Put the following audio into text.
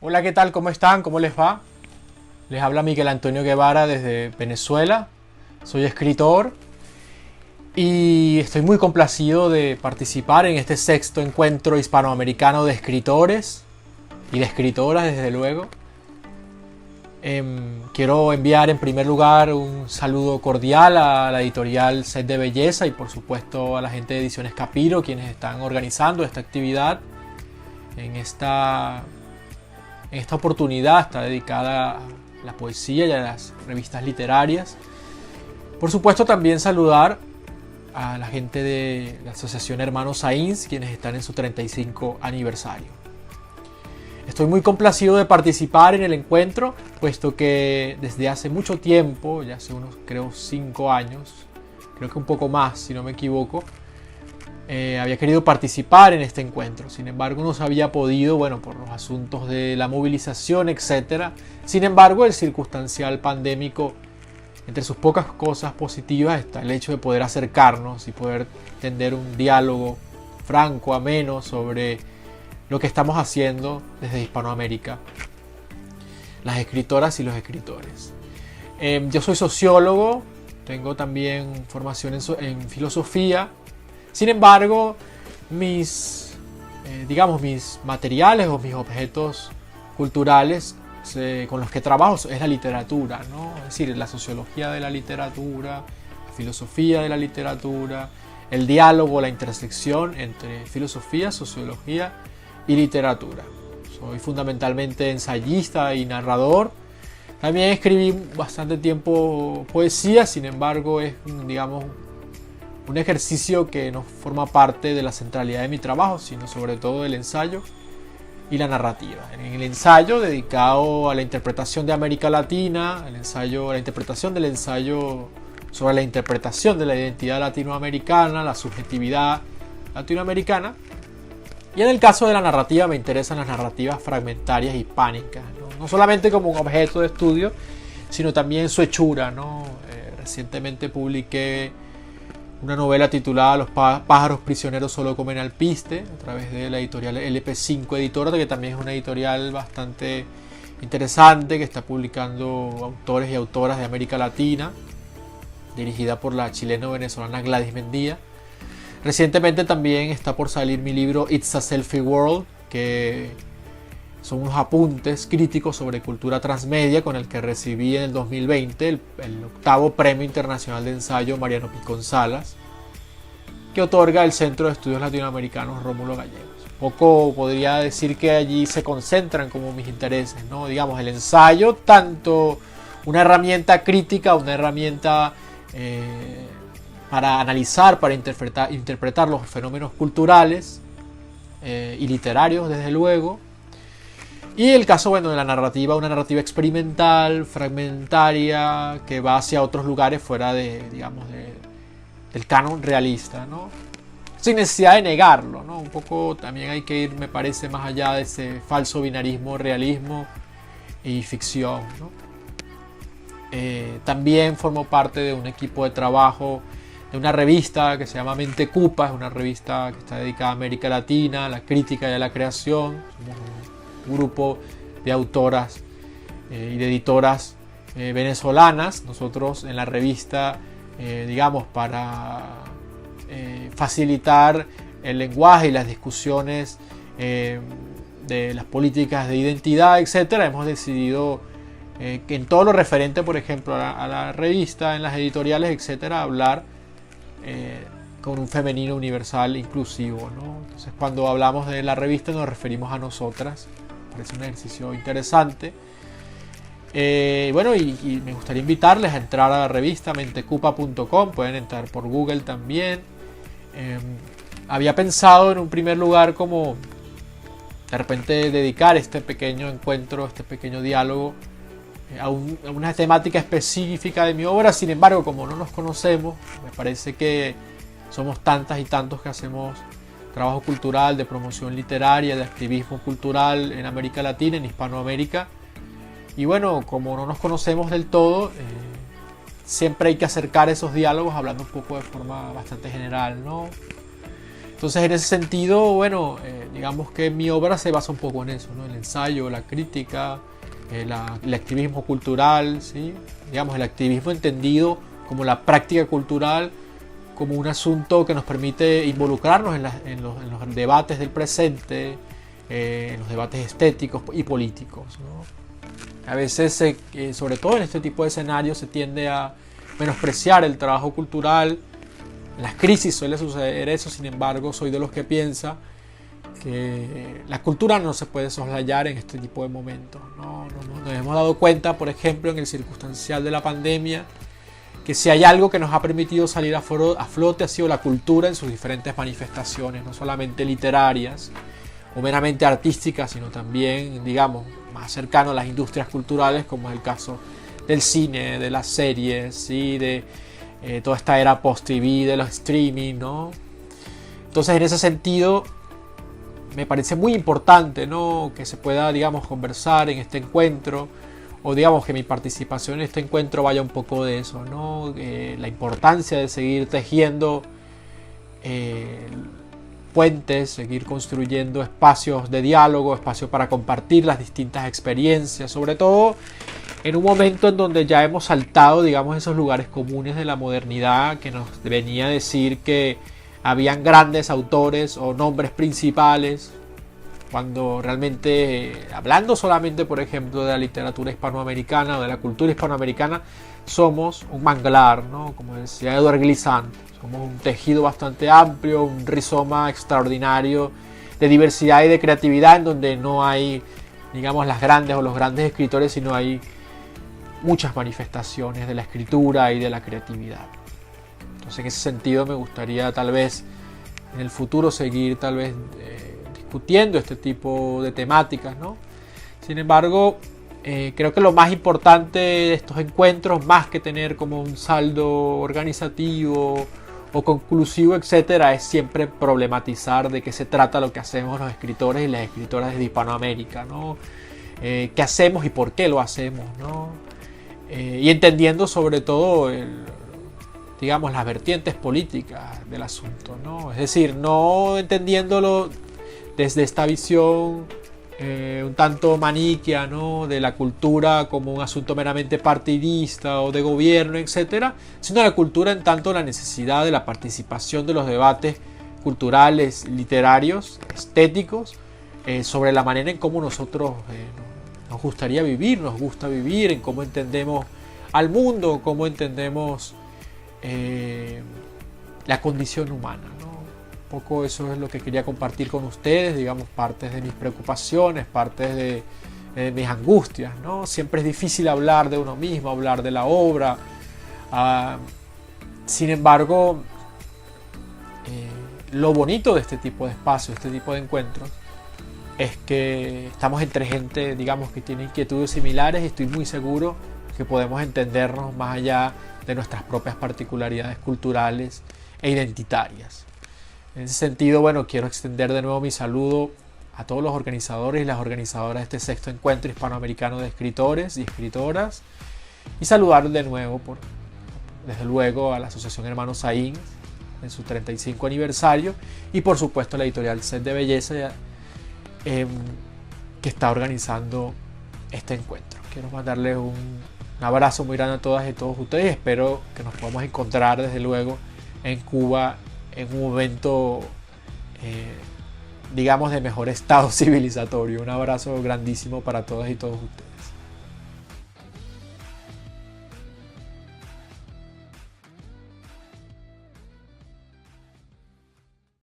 Hola, ¿qué tal? ¿Cómo están? ¿Cómo les va? Les habla Miguel Antonio Guevara desde Venezuela. Soy escritor y estoy muy complacido de participar en este sexto encuentro hispanoamericano de escritores y de escritoras, desde luego. Quiero enviar en primer lugar un saludo cordial a la editorial Set de Belleza y por supuesto a la gente de Ediciones Capiro, quienes están organizando esta actividad. En esta oportunidad está dedicada a la poesía y a las revistas literarias. Por supuesto también saludar a la gente de la Asociación Hermanos Sáenz, quienes están en su 35 aniversario. Estoy muy complacido de participar en el encuentro, puesto que desde hace mucho tiempo, ya hace unos 5 años, creo que un poco más si no me equivoco, había querido participar en este encuentro. Sin embargo, no se había podido, por los asuntos de la movilización, etc. Sin embargo, el circunstancial pandémico, entre sus pocas cosas positivas está el hecho de poder acercarnos y poder tener un diálogo franco, ameno sobre lo que estamos haciendo desde Hispanoamérica, las escritoras y los escritores. Yo soy sociólogo, tengo también formación en filosofía. Sin embargo, mis materiales o mis objetos culturales con los que trabajo es la literatura, ¿no? Es decir, la sociología de la literatura, la filosofía de la literatura, el diálogo, la intersección entre filosofía, sociología y literatura. Soy fundamentalmente ensayista y narrador. También escribí bastante tiempo poesía, sin embargo es, un ejercicio que no forma parte de la centralidad de mi trabajo, sino sobre todo del ensayo y la narrativa. En el ensayo dedicado a la interpretación de América Latina, la interpretación del ensayo sobre la interpretación de la identidad latinoamericana, la subjetividad latinoamericana. Y en el caso de la narrativa me interesan las narrativas fragmentarias hispánicas, no solamente como un objeto de estudio, sino también su hechura, ¿no? Recientemente publiqué una novela titulada Los pájaros prisioneros solo comen alpiste, a través de la editorial LP5 Editora, que también es una editorial bastante interesante, que está publicando autores y autoras de América Latina, dirigida por la chileno-venezolana Gladys Mendía. Recientemente también está por salir mi libro It's a Selfie World, que son unos apuntes críticos sobre cultura transmedia, con el que recibí en el 2020 el 8º Premio Internacional de Ensayo Mariano Picón Salas, que otorga el Centro de Estudios Latinoamericanos Rómulo Gallegos. Poco podría decir que allí se concentran como mis intereses, ¿no? El ensayo, tanto una herramienta crítica, una herramienta para analizar, para interpretar los fenómenos culturales y literarios, desde luego. Y el caso de la narrativa, una narrativa experimental, fragmentaria, que va hacia otros lugares fuera del canon realista, ¿no? Sin necesidad de negarlo, ¿no? Un poco también hay que ir, me parece, más allá de ese falso binarismo, realismo y ficción, ¿no? También formo parte de un equipo de trabajo de una revista que se llama Mente Cupa, es una revista que está dedicada a América Latina, a la crítica y a la creación. Somos un grupo de autoras y de editoras venezolanas. Nosotros en la revista, para facilitar el lenguaje y las discusiones de las políticas de identidad, etc., hemos decidido que en todo lo referente, por ejemplo, a la revista, en las editoriales, etc., hablar con un femenino universal inclusivo, ¿no? Entonces, cuando hablamos de la revista nos referimos a nosotras. Parece un ejercicio interesante. Y me gustaría invitarles a entrar a la revista mentecupa.com. Pueden entrar por Google también. Había pensado en un primer lugar como de repente dedicar este pequeño encuentro, este pequeño diálogo a una temática específica de mi obra. Sin embargo, como no nos conocemos, me parece que somos tantas y tantos que hacemos trabajo cultural, de promoción literaria, de activismo cultural en América Latina, en Hispanoamérica. Y como no nos conocemos del todo, siempre hay que acercar esos diálogos hablando un poco de forma bastante general, ¿no? Entonces, en ese sentido, bueno, digamos que mi obra se basa un poco en eso, ¿no? El ensayo, la crítica, el activismo cultural, ¿sí? Digamos, el activismo entendido como la práctica cultural, como un asunto que nos permite involucrarnos en los debates del presente, en los debates estéticos y políticos, ¿no? A veces, sobre todo en este tipo de escenarios, se tiende a menospreciar el trabajo cultural. En las crisis suele suceder eso, sin embargo, soy de los que piensa que la cultura no se puede soslayar en este tipo de momentos, ¿no? Nos hemos dado cuenta, por ejemplo, en el circunstancial de la pandemia, que si hay algo que nos ha permitido salir a flote ha sido la cultura en sus diferentes manifestaciones, no solamente literarias o meramente artísticas, sino también, digamos, más cercano a las industrias culturales, como es el caso del cine, de las series, ¿sí? De toda esta era post-TV, de los streaming, ¿no? Entonces, en ese sentido, me parece muy importante, ¿no? Que se pueda, digamos, conversar en este encuentro, o digamos que mi participación en este encuentro vaya un poco de eso, ¿no? La importancia de seguir tejiendo puentes, seguir construyendo espacios de diálogo, espacios para compartir las distintas experiencias, sobre todo en un momento en donde ya hemos saltado, digamos, esos lugares comunes de la modernidad que nos venía a decir que habían grandes autores o nombres principales, cuando realmente, hablando solamente, por ejemplo, de la literatura hispanoamericana o de la cultura hispanoamericana, somos un manglar, ¿no? Como decía Edward Glissant, somos un tejido bastante amplio, un rizoma extraordinario de diversidad y de creatividad, en donde no hay, digamos, las grandes o los grandes escritores, sino hay muchas manifestaciones de la escritura y de la creatividad. Entonces, en ese sentido, me gustaría tal vez en el futuro seguir tal vez discutiendo este tipo de temáticas, ¿no? Sin embargo, creo que lo más importante de estos encuentros, más que tener como un saldo organizativo o conclusivo, etcétera, es siempre problematizar de qué se trata lo que hacemos los escritores y las escritoras de Hispanoamérica, ¿no? ¿Qué hacemos y por qué lo hacemos, ¿no? Y entendiendo sobre todo digamos, las vertientes políticas del asunto, ¿no? Es decir, no entendiéndolo desde esta visión un tanto maniquea, ¿no? De la cultura como un asunto meramente partidista o de gobierno, etcétera, sino la cultura en tanto la necesidad de la participación de los debates culturales, literarios, estéticos, sobre la manera en cómo nosotros nos gustaría vivir, nos gusta vivir, en cómo entendemos al mundo, cómo entendemos la condición humana, ¿no? Un poco eso es lo que quería compartir con ustedes, digamos, partes de mis preocupaciones, partes de mis angustias, ¿no? Siempre es difícil hablar de uno mismo, hablar de la obra. Sin embargo, lo bonito de este tipo de espacios, este tipo de encuentros, es que estamos entre gente, digamos, que tiene inquietudes similares, y estoy muy seguro que podemos entendernos más allá de nuestras propias particularidades culturales e identitarias. En ese sentido, bueno, quiero extender de nuevo mi saludo a todos los organizadores y las organizadoras de este sexto encuentro hispanoamericano de escritores y escritoras, y saludar de nuevo, desde luego, a la Asociación Hermanos Saín en su 35 aniversario, y por supuesto a la editorial Set de Belleza, que está organizando este encuentro. Quiero mandarles un abrazo muy grande a todas y todos ustedes, y espero que nos podamos encontrar desde luego en Cuba en un momento digamos de mejor estado civilizatorio. Un abrazo grandísimo para todas y todos ustedes.